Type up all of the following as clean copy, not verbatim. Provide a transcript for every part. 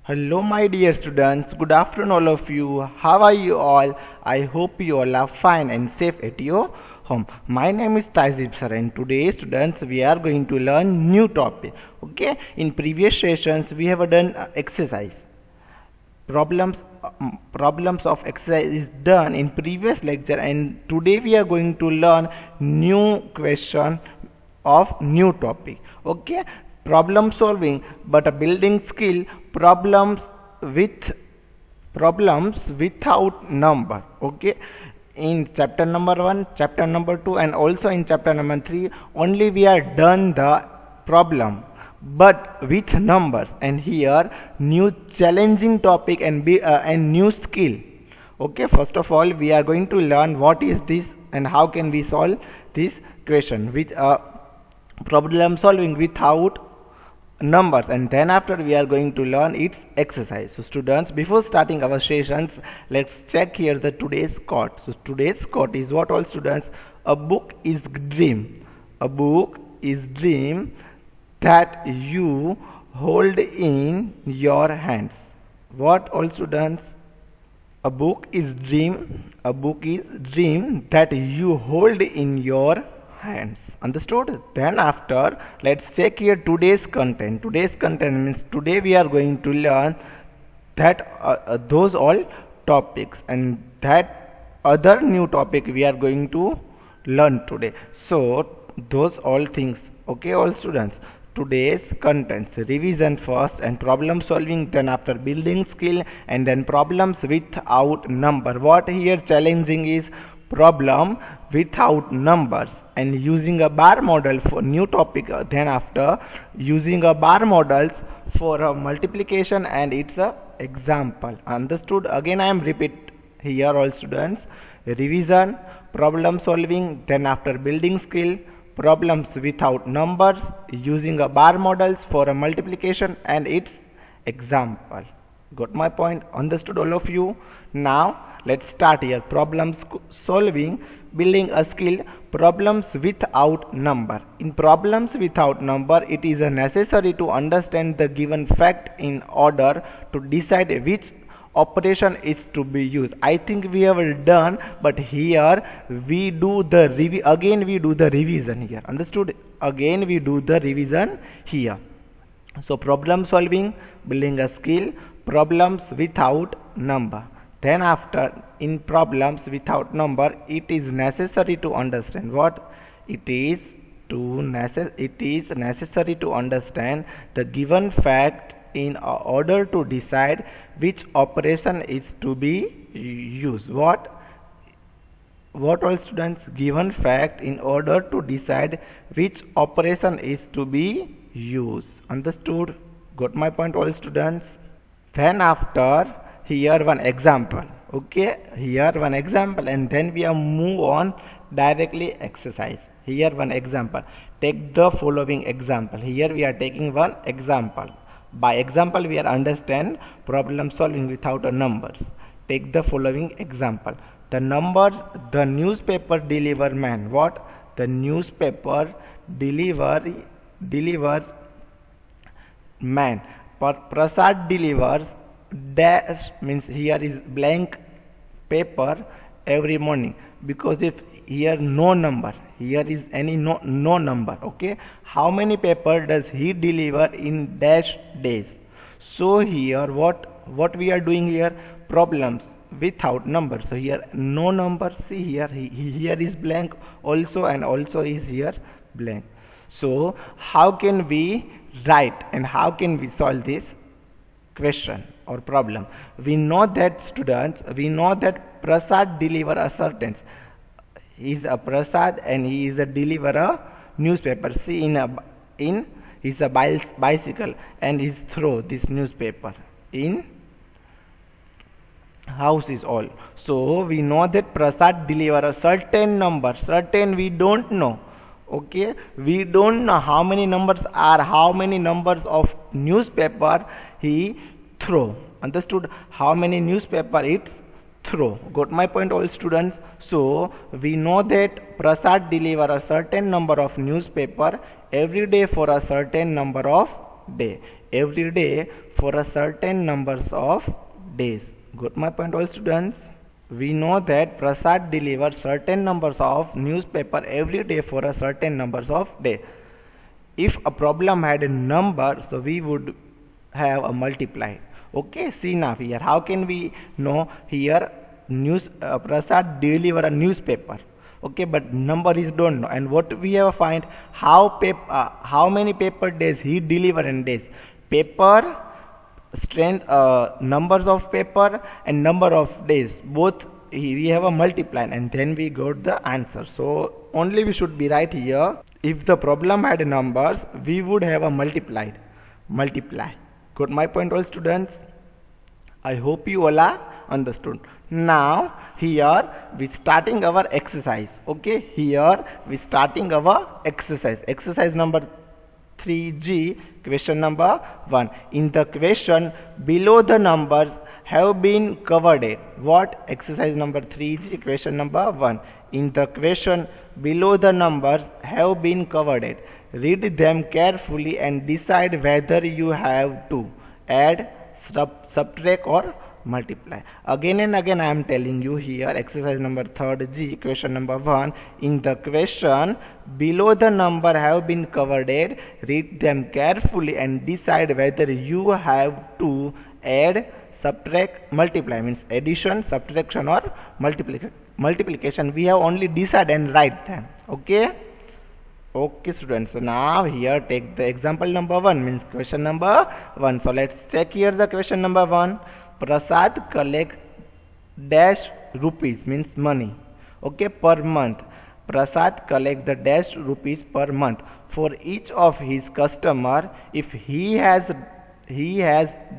Hello, my dear students. Good afternoon, all of you. How are you all? I hope you all are fine and safe at your home. My name is Taizib sir, and today, students, we are going to learn new topic. Okay. In previous sessions, we have done exercise. Problems of exercise is done in previous lecture, and today we are going to learn new question of new topic. Okay. Problem solving, but a building skill. Problems without number. Okay, in chapter number 1, chapter number 2, and also in chapter number 3 only we are done the problem but with numbers, and here new challenging topic and new skill. Okay, first of all we are going to learn what is this and how can we solve this question with problem solving without numbers, and then after we are going to learn its exercise. So students, before starting our sessions, let's check here the today's quote. So today's quote is what, all students? A book is dream. A book is dream that you hold in your hands. What, all students? A book is dream. A book is dream that you hold in your hands. Understood? Then after, let's check here today's content. Today's content means today we are going to learn that those all topics, and that other new topic we are going to learn today. So those all things. Okay, all students, today's contents: revision first and problem solving, then after building skill, and then problems without number. What here challenging is problem without numbers, and using a bar model for new topic, then after using a bar models for a multiplication and it's a example. Understood? Again I am repeat here, all students: revision, problem solving, then after building skill, problems without numbers, using a bar models for a multiplication and its example. Got my point? Understood, all of you? Now let's start here. Problems solving, building a skill, problems without number. In problems without number, it is necessary to understand the given fact in order to decide which operation is to be used. I think we have done, but here we do the again we do the revision here. Understood? Again we do the revision here. So problem solving, building a skill, problems without number. Then after, in problems without number, it is necessary to understand what? It is necessary to understand the given fact in order to decide which operation is to be used. What all students? Given fact in order to decide which operation is to be used. Understood? Got my point, all students? Then after, here one example. Okay, here one example, and then we are move on directly exercise. Here one example. Take the following example. Here we are taking one example. By example we are understand problem solving without a numbers. Take the following example. The numbers, the newspaper deliver man. What? The newspaper deliver man. Prasad delivers dash, means here is blank paper every morning, because if here no number, here is any no number. Okay, how many paper does he deliver in dash days? So here what we are doing here? Problems without number. So here no number. See here, here is blank also, and also is here blank. So how can we write and how can we solve this question or problem? We know that, students, we know that Prasad deliver a certain. He is a Prasad and he is a deliverer newspaper. See, in is a bicycle and is throw this newspaper in house is all. So we know that Prasad deliver a certain number. Certain we don't know. Okay, we don't know how many numbers are, how many numbers of newspaper he throw. Understood? How many newspaper it's throw. Got my point, all students? So we know that Prasad deliver a certain number of newspaper every day for a certain number of day. every day for a certain numbers of days. Got my point, all students? We know that Prasad delivers certain numbers of newspaper every day for a certain numbers of day. If a problem had a number, so we would have a multiply. Okay, see now here, how can we know here Prasad deliver a newspaper? Okay, but number is don't know. And what we have find, how many paper days he deliver in days. Paper strength, numbers of paper and number of days, both we have a multiply, and then we got the answer. So only we should be right here. If the problem had numbers, we would have a multiply. Got my point, all students? I hope you all are understood. Now here we starting our exercise. Okay, here we starting our exercise number 3G, question number 1. In the question below, the numbers have been covered. What? Exercise number 3G, question number 1. In the question below, the numbers have been covered. Read them carefully and decide whether you have to add, subtract or multiply. Again and again I am telling you here, exercise number 3G, question number 1. In the question below, the number have been covered. Read them carefully and decide whether you have to add, subtract, multiply. Means addition, subtraction or multiplication. We have only decide and write them. Okay, students. So now here take the example number 1, means question number 1. So let's check here the question number 1. Prasad collect dash rupees, means money. Okay, per month. Prasad collect the dash rupees per month for each of his customer. If he has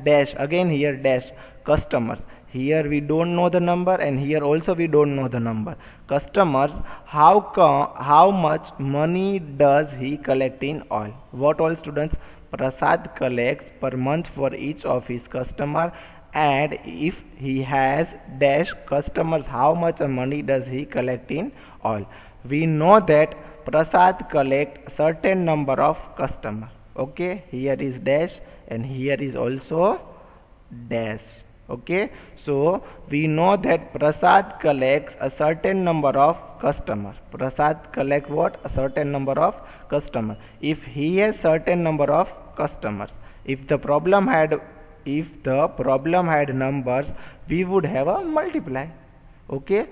dash, again here dash, customers. Here we don't know the number, and here also we don't know the number. Customers, how much money does he collect in all? What all, students? Prasad collects per month for each of his customer, and if he has dash customers, how much money does he collect in all? We know that Prasad collect certain number of customers. Okay, here is dash and here is also dash. Okay, so we know that Prasad collects a certain number of customers. Prasad collect what? A certain number of customers. If he has certain number of customers, if the problem had numbers, we would have a multiply. Okay,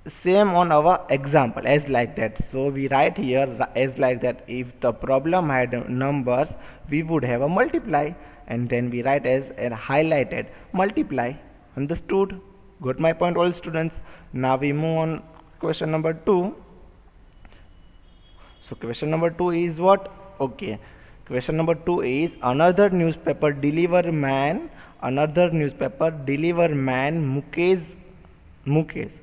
same on our example as like that. So we write here as like that, if the problem had numbers, we would have a multiply, and then we write as a highlighted multiply. Understood? Got my point, all students? Now we move on question number 2. So question number 2 is what? Okay, question number 2 is another newspaper deliver man Mukesh.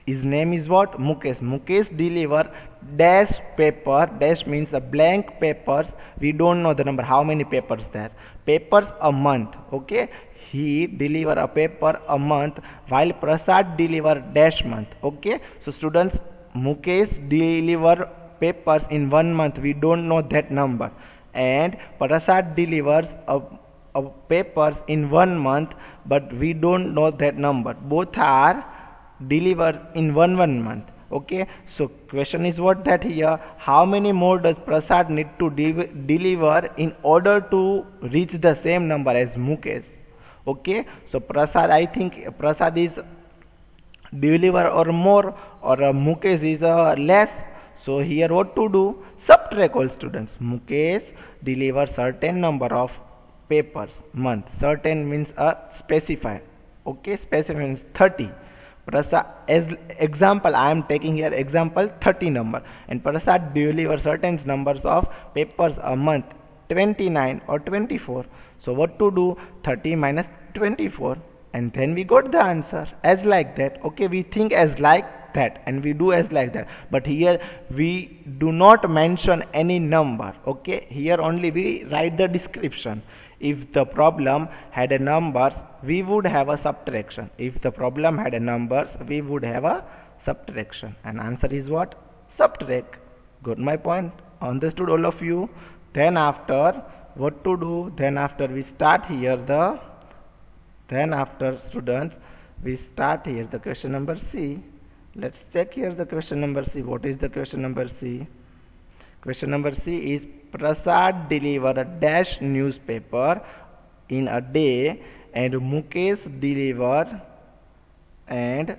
His name is what? Mukesh. Mukesh deliver dash paper. Dash means a blank papers. We don't know the number, how many papers there. Papers a month. Okay, he deliver a paper a month, while Prasad deliver dash month. Okay, so students, Mukesh deliver papers in 1 month. We don't know that number, and Prasad delivers a papers in 1 month, but we don't know that number. Both are delivered in one month. Okay, so question is what that here, how many more does Prasad need to deliver in order to reach the same number as Mukesh? Okay, so Prasad, I think Prasad is deliver or more, or Mukesh is less. So here what to do? Subtract, all students. Mukesh deliver certain number of papers month. Certain means specify. Okay, specify means 30. Prasad, as example, I am taking here example 30 number, and Prasad deliver certain numbers of papers a month, 29 or 24. So what to do? 30 minus 24, and then we got the answer as like that. Okay, we think as like that and we do as like that, but here we do not mention any number. Okay, here only we write the description. If the problem had a numbers, we would have a subtraction. If the problem had a numbers, we would have a subtraction, and answer is what? Subtract. Got my point? Understood, all of you? Then after what to do? Then after we start here then after students we start here the question number C. Let's check here the question number C. What is the question number C? Question number C is Prasad deliver a dash newspaper in a day and Mukesh deliver and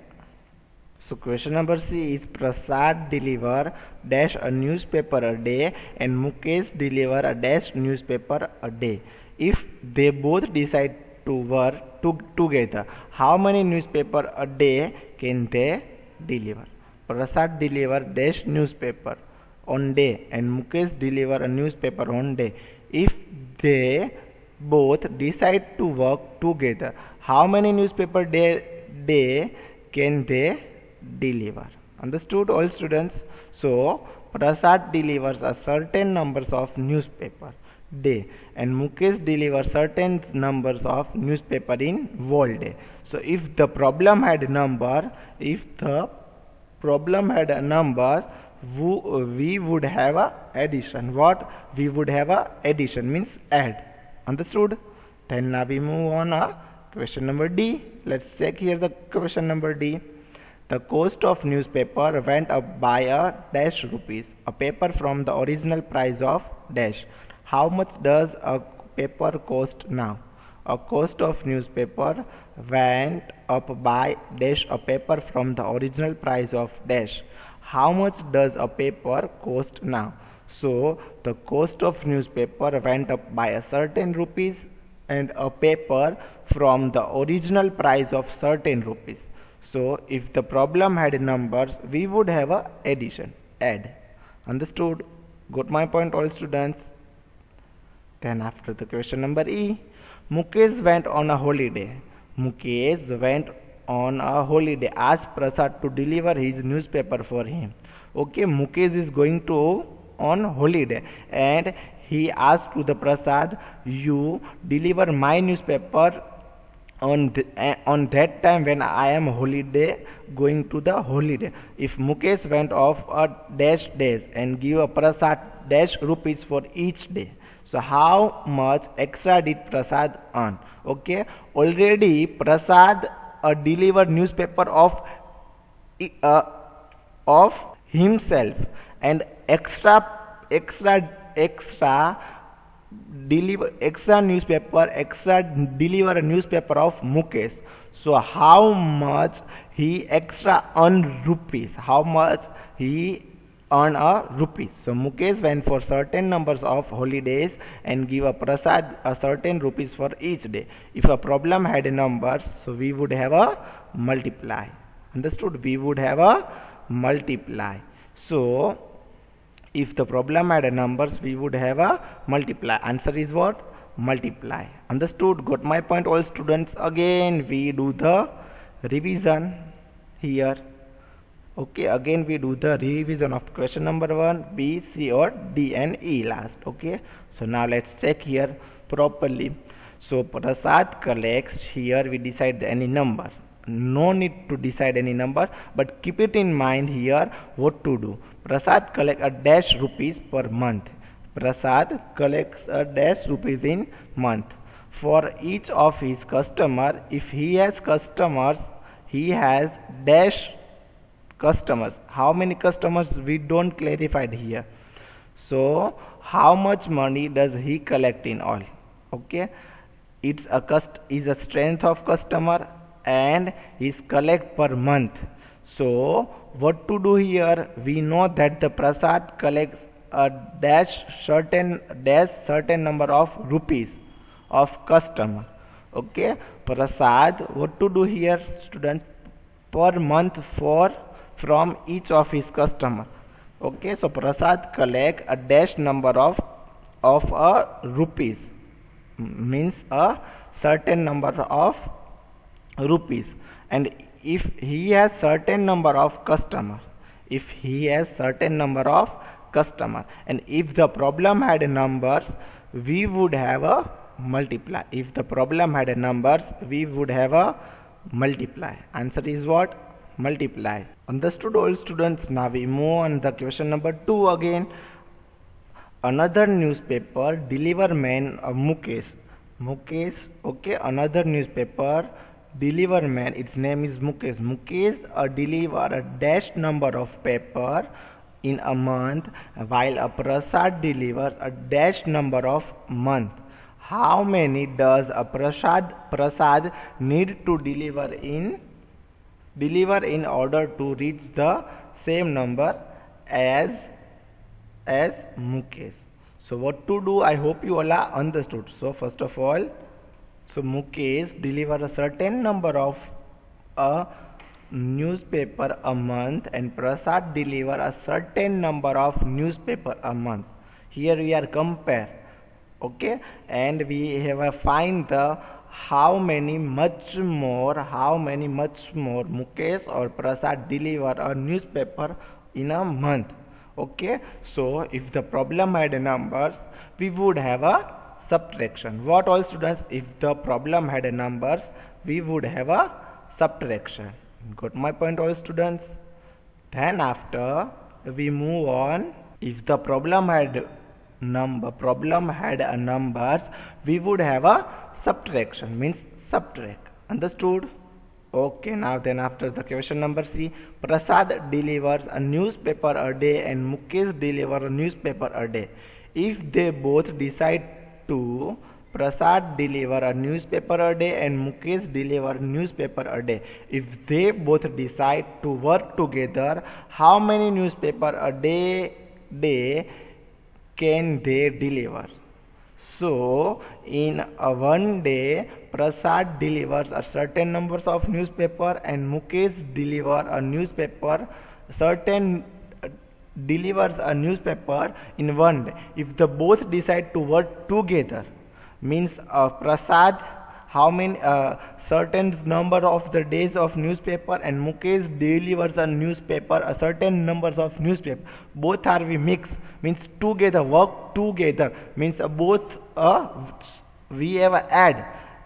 so question number C is Prasad deliver dash a newspaper a day and Mukesh deliver a dash newspaper a day. If they both decide to work together, how many newspaper a day can they deliver? Prasad deliver dash newspaper on day and Mukesh deliver a newspaper on day. If they both decide to work together, how many newspaper day can they deliver? Understood all students? So Prasad delivers a certain numbers of newspaper day and Mukesh delivers certain numbers of newspaper in whole day. So if the problem had a number, we would have a addition. What? We would have a addition means add. Understood? Then now we move on question number D. Let's check here the question number D. The cost of newspaper went up by a dash rupees. A paper from the original price of dash. How much does a paper cost now? A cost of newspaper went up by dash a paper from the original price of dash. How much does a paper cost now? So the cost of newspaper went up by a certain rupees and a paper from the original price of certain rupees. So if the problem had numbers, we would have a addition, add. Understood? Got my point all students? Then after the question number E, Mukesh went on a holiday. Mukesh went on a holiday, asked Prasad to deliver his newspaper for him. Okay, Mukesh is going to on holiday and he asked to the Prasad, you deliver my newspaper on that time when I am holiday, going to the holiday. If Mukesh went off a dash days and give a Prasad dash rupees for each day, so how much extra did Prasad earn? Okay, already Prasad delivered newspaper of himself and extra deliver a newspaper of Mukesh. So how much he extra earn rupees? How much he earn a rupees? So Mukesh went for certain numbers of holidays and give a Prasad a certain rupees for each day. If a problem had numbers, so we would have a multiply. Understood? We would have a multiply. So if the problem had numbers, we would have a multiply. Answer is what? Multiply. Understood? Got my point all students? Again we do the revision here. Okay, again we do the revision of question number 1, B, C or D and E last. Okay, so now let's check here properly. So Prasad collects, here we decide any number. No need to decide any number, but keep it in mind here what to do. Prasad collects a dash rupees per month. Prasad collects a dash rupees in month. For each of his customer, if he has customers, he has dash customers. How many customers we don't clarified here. So how much money does he collect in all? Okay, it's a strength of customer and is collect per month. So what to do here? We know that the Prasad collects a certain number of rupees of customer. Okay, Prasad, what to do here students? Per month from each of his customer. Okay, so Prasad collect a dash number of rupees, means a certain number of rupees, and if he has certain number of customer, and if the problem had numbers, we would have a multiply. If the problem had numbers, we would have a multiply. Answer is what? Multiply. Understood all students? Now we move on the question number 2 again. another newspaper deliver man Mukesh, okay, another newspaper deliver man, its name is Mukesh deliver a dash number of paper in a month, while a Prasad delivers a dash number of month. How many does a Prasad need to deliver in order to reach the same number as Mukesh? So what to do? I hope you all are understood. So first of all, so Mukesh deliver a certain number of a newspaper a month, and Prasad deliver a certain number of newspaper a month. Here we are compare, okay, and we have a find the how many much more Mukesh or Prasad deliver a newspaper in a month. Okay, so if the problem had numbers, we would have a subtraction. What all students? If the problem had numbers, we would have a subtraction. Got my point all students? Then after we move on, if the problem had numbers, we would have a subtraction, means subtract. Understood? Okay, now then after the question number C, Prasad delivers a newspaper a day and Mukesh deliver a newspaper a day. If they both decide to, Prasad deliver a newspaper a day and Mukesh deliver a newspaper a day. If they both decide to work together, how many newspaper a day can they deliver? So in one day, Prasad delivers a certain numbers of newspaper and Mukesh delivers a newspaper in one day. If the both decide to work together, means Prasad how many certain number of the days of newspaper and Mukesh delivers a newspaper a certain numbers of newspaper. Both are we mix, means together, work together, means both we have add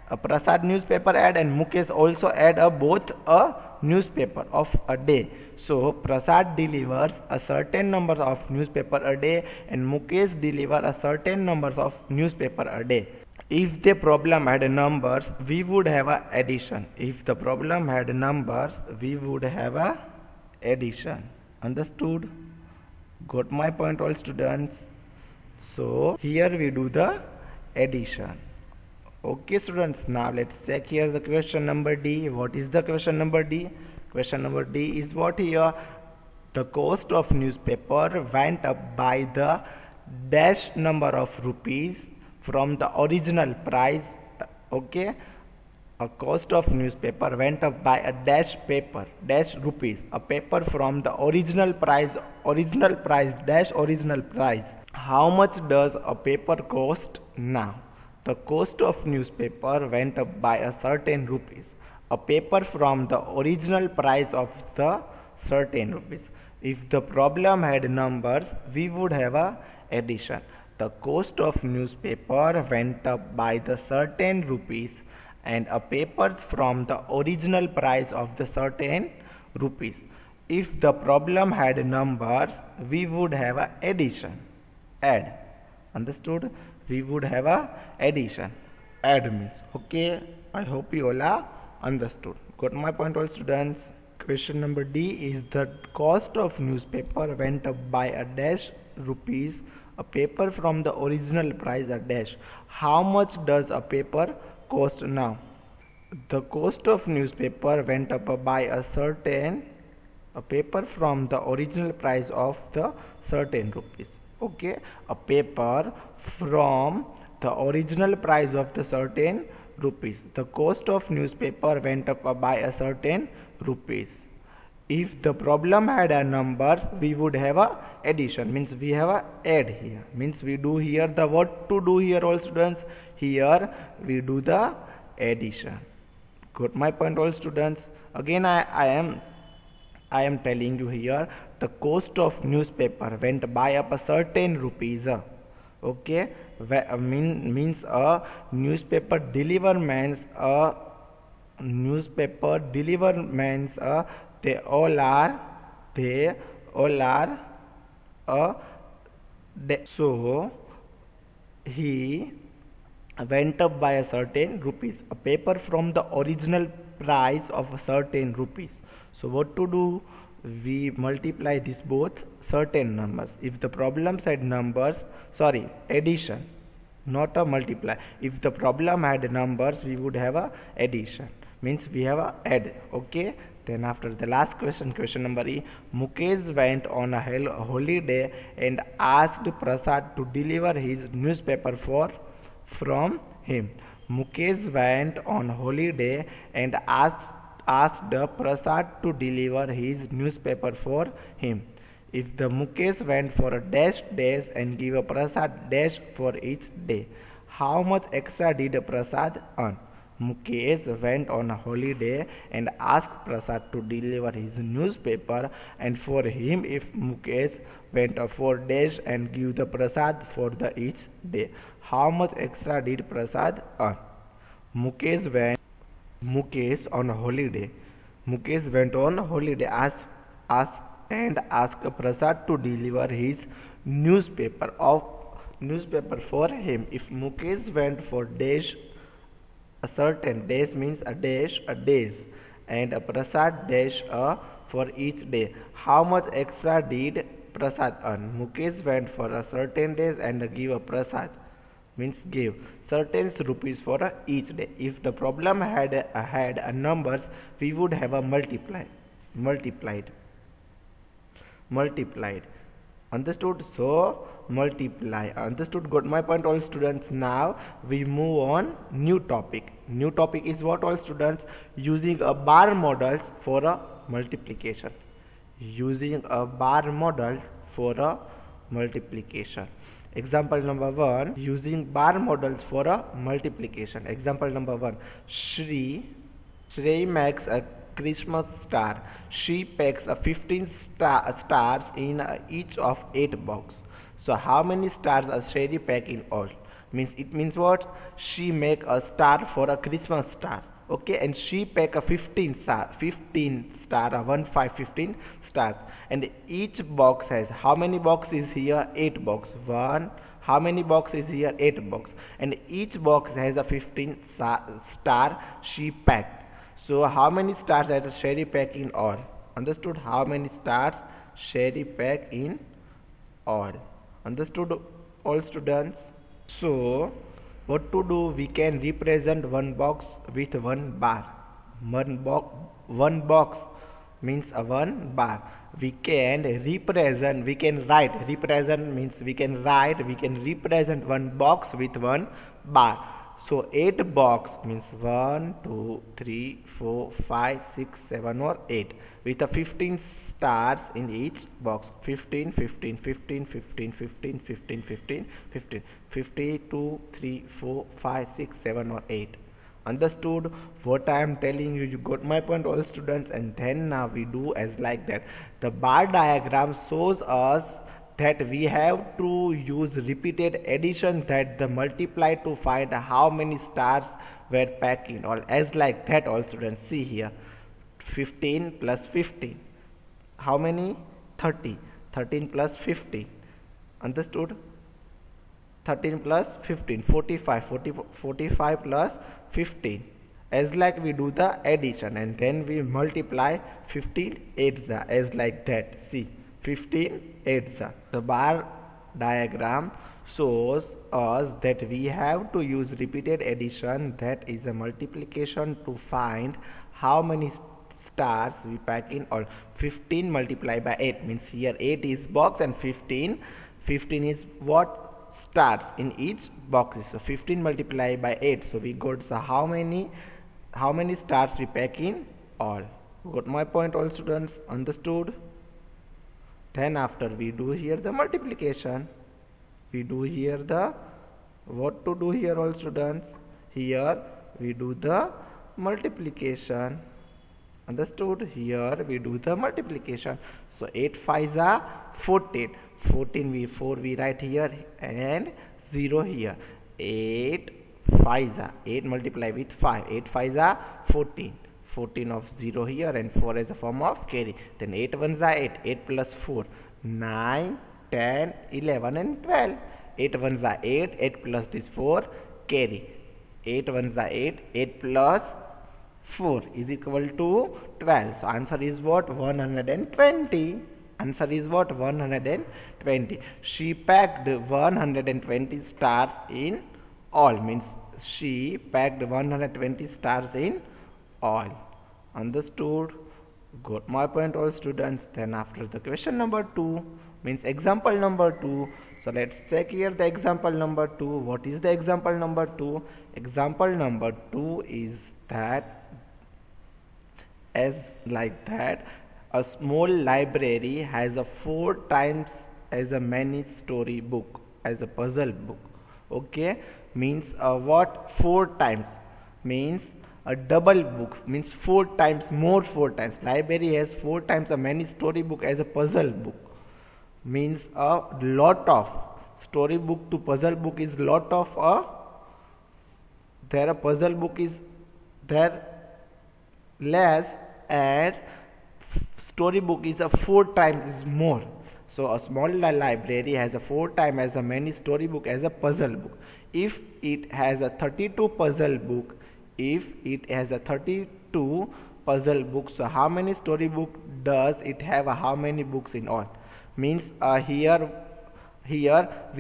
a Prasad newspaper add and Mukesh also add both a newspaper of a day. So Prasad delivers a certain number of newspaper a day and Mukesh deliver a certain number of newspaper a day. If the problem had numbers, we would have a addition. If the problem had numbers, we would have a addition. Understood? Got my point all students? So here we do the addition. Okay students, now let's check here the question number D. What is the question number D? Question number D is what here? The cost of newspaper went up by the dash number of rupees from the original price. Okay, a cost of newspaper went up by a dash rupees, a paper from the original price dash original price. How much does a paper cost now? The cost of newspaper went up by a certain rupees, a paper from the original price of the certain rupees. If the problem had numbers, we would have a addition. The cost of newspaper went up by the certain rupees and a papers from the original price of the certain rupees. If the problem had numbers, we would have a addition. Add. Understood? We would have a addition. Add means. Okay. I hope you all are understood. Got my point all students? Question number D is the cost of newspaper went up by a dash rupees, a paper from the original price a dash. How much does a paper cost now? The cost of newspaper went up by a paper from the original price of the certain rupees. Okay, a paper from the original price of the certain rupees. The cost of newspaper went up by a certain rupees. If the problem had a numbers, we would have a addition, means we have a add here, means we do here the what to do here all students. Here we do the addition. Got my point all students? Again I am telling you here the cost of newspaper went by up a certain rupees. Okay, means a newspaper deliver means they all are So he went up by a certain rupees, a paper from the original price of a certain rupees. So what to do? We multiply this both certain numbers. If the problem said numbers, sorry, addition, not a multiply. If the problem had numbers, we would have a addition, means we have a add. Okay, then after the last question, question number E, Mukesh went on a holiday and asked Prasad to deliver his newspaper from him. Mukesh went on holiday and asked Prasad to deliver his newspaper for him. If the Mukesh went for a dash days and give a Prasad dash for each day, how much extra did Prasad earn? Mukesh went on a holiday and asked Prasad to deliver his newspaper and for him. If Mukesh went for dash and give the Prasad for the each day, how much extra did Prasad earn? Mukesh on a holiday. Mukesh went on holiday, asked Prasad to deliver his newspaper for him. If Mukesh went for dash, a certain dash means a dash, a days, and a Prasad dash for each day, how much extra did Prasad earn? Mukesh went for a certain days and give a Prasad, means give certain rupees for each day. If the problem had a numbers, we would have a multiplied. Understood? So multiply. Understood? Got my point, all students? Now we move on new topic. New topic is what, all students? Using a bar models for a multiplication. Using a bar model for a multiplication. Example number 1, using bar models for a multiplication. Example number 1, Shri makes a Christmas star. She packs a 15 stars in each of 8 boxes. So how many stars does Shri pack in all? It means what? She make a star for a Christmas star. Okay, and she pack a 15 stars, 15 stars, and each box has, how many boxes here? 8 box. 1. How many boxes here? 8 box, and each box has a 15 star she packed. So how many stars does Shri pack in all? Understood? How many stars Shri pack in all? Understood, all students? So what to do? We can represent one box with one bar. One box means a one bar. We can represent, we can write. Represent means we can write, we can represent one box with one bar. So 8 box means 1, 2, 3, 4, 5, 6, 7 or 8 with a 15 stars in each box. 15, 15, 15, 15, 15, 15, 15, 15, 50, 2, 3, 4, 5, 6, 7 or 8. Understood what I am telling you? You got my point, all students? And then now we do as like that. The bar diagram shows us that we have to use repeated addition, that the multiply to find how many stars were packed in all, as like that, all students. See here, 15 plus 15, how many? 30. 13 plus 15. Understood? 13 plus 15, 45. 45 plus 15, as like we do the addition, and then we multiply 15 8s, as like that. See, 15 8s. The bar diagram shows us that we have to use repeated addition, that is a multiplication, to find how many stars we pack in all. 15 multiplied by 8 means here 8 is box and 15 is what? Stars in each box. So 15 multiplied by 8, so we got, so how many stars we pack in all. Got my point, all students? Understood? Then after we do here the multiplication, we do here the, what to do here, all students? Here we do the multiplication. Understood? Here we do the multiplication. So 8 5s are 14. 14 4 we write here and 0 here. 8 5s are 8 multiply with 5. 8 5s are 14. 14 of 0 here and 4 as a form of carry. Then 8 1s are 8. 8 plus 4 9. 10, 11 and 12. 8 ones are 8, 8 plus this 4, carry. 8 ones are 8, 8 plus 4 is equal to 12. So answer is what? 120. Answer is what? 120. She packed 120 stars in all. Means she packed 120 stars in all. Understood? Got my point, all students. Then after the question number 2 means example number 2. So let's check here the example number 2. What is the example number 2? Example number 2 is that as like that a small library has a 4 times as a many story book as a puzzle book. Okay, means what? 4 times means a double book, means 4 times more. 4 times library has 4 times a many story book as a puzzle book, means a lot of story book to puzzle book is lot of there a puzzle book is there less and story book is a 4 times is more. So a small library has a 4 times as a many story book as a puzzle book. If it has a 32 puzzle book, if it has a 32 puzzle books, so how many story book does it have? How many books in all? Means here we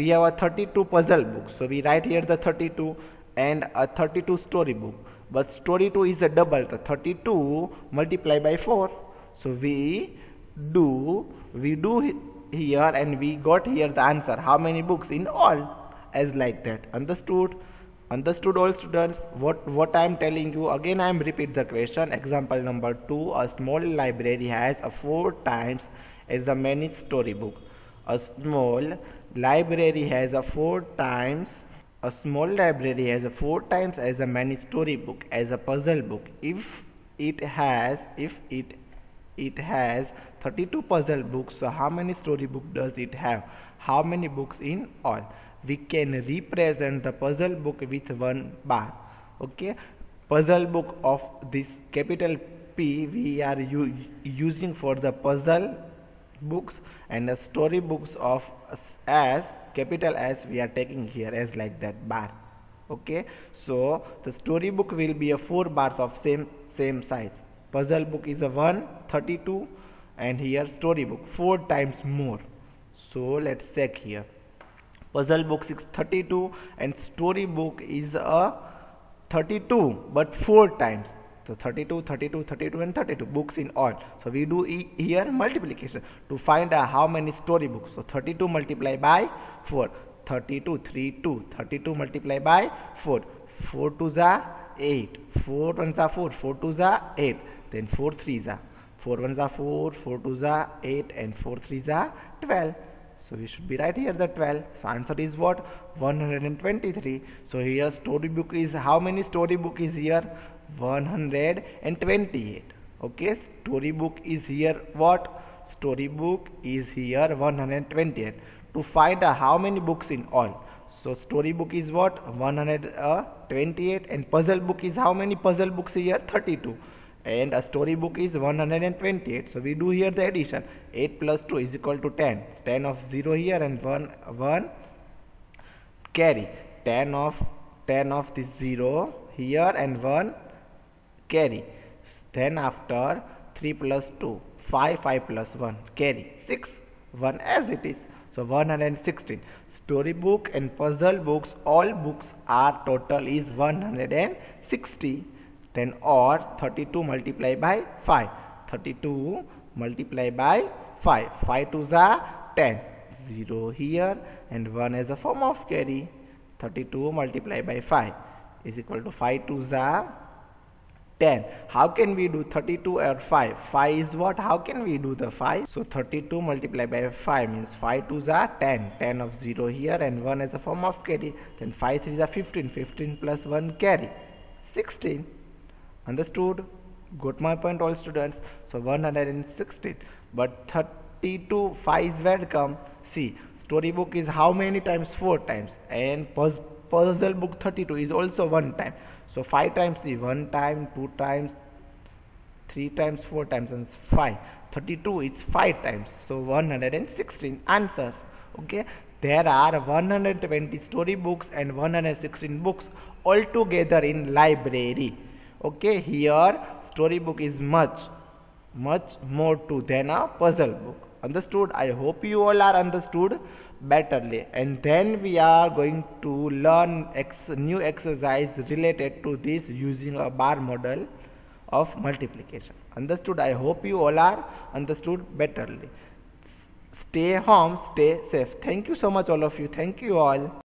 have a 32 puzzle books, so we write here the 32 and a 32 story book, but story 2 is a double, the 32 multiply by 4. So we do here and we got here the answer how many books in all as like that. Understood? Understood all students? What I am telling you again, I am repeat the question. Example number 2, a small library has a 4 times as a many story book. A small library has a 4 times as a many story book as a puzzle book. If it has 32 puzzle books, so how many story book does it have? How many books in all? We can represent the puzzle book with 1 bar. Okay, puzzle book of this capital P we are using for the puzzle books, and the story books of as capital S we are taking here as like that bar. Okay, so the story book will be a 4 bars of same size. Puzzle book is a 132 and here story book 4 times more. So let's check here. Puzzle book is 32 and story book is a 32 but 4 times. So 32, 32, 32 and 32 books in all. So we do here multiplication to find out how many story books. So 32 multiplied by 4. 32, 3, 2. 32 multiplied by 4. 4 2s are 8. 4 1s are 4. 4 2s are 8. Then 4 3s are 4 1s are 4. 4 2s are 8 and 4 3s are 12. So we should be right here the 12. So answer is what? 123. So here story book is, how many story book is here? 128. Okay, story book is here what? Story book is here 128. To find out how many books in all. So story book is what? 128 and puzzle book is how many puzzle books here? 32. And a story book is 128. So we do here the addition. 8 plus 2 is equal to 10. 10 of 0 here and 1 carry. 10 of this 0 here and 1 carry. Then after 3 plus 2, 5, 5 plus 1 carry. 6, 1 as it is. So 116. Story book and puzzle books, all books are total is 160. Then or 32 multiplied by 5. 32 multiplied by 5. 5 2s are 10. 0 here and 1 as a form of carry. 32 multiplied by 5 is equal to 5 2s are 10. How can we do 32 or 5? 5 is what? How can we do the 5? So 32 multiplied by 5 means 5 2s are 10. 10 of 0 here and 1 as a form of carry. Then 5 3s are 15. 15 plus 1 carry. 16. Understood? Got my point all students? So 116. But 32 5 is where come? See, story book is how many times? 4 times. And puzzle book 32 is also 1 time. So 5 times see 1 time, 2 times, 3 times, 4 times and 5. 32 is 5 times. So 116. Answer Okay, there are 120 story books and 116 books altogether in library. Okay, here storybook is much more to than a puzzle book. Understood? I hope you all are understood betterly. And then we are going to learn new exercise related to this using a bar model of multiplication. Understood? I hope you all are understood betterly. Stay home, stay safe. Thank you so much all of you. Thank you all.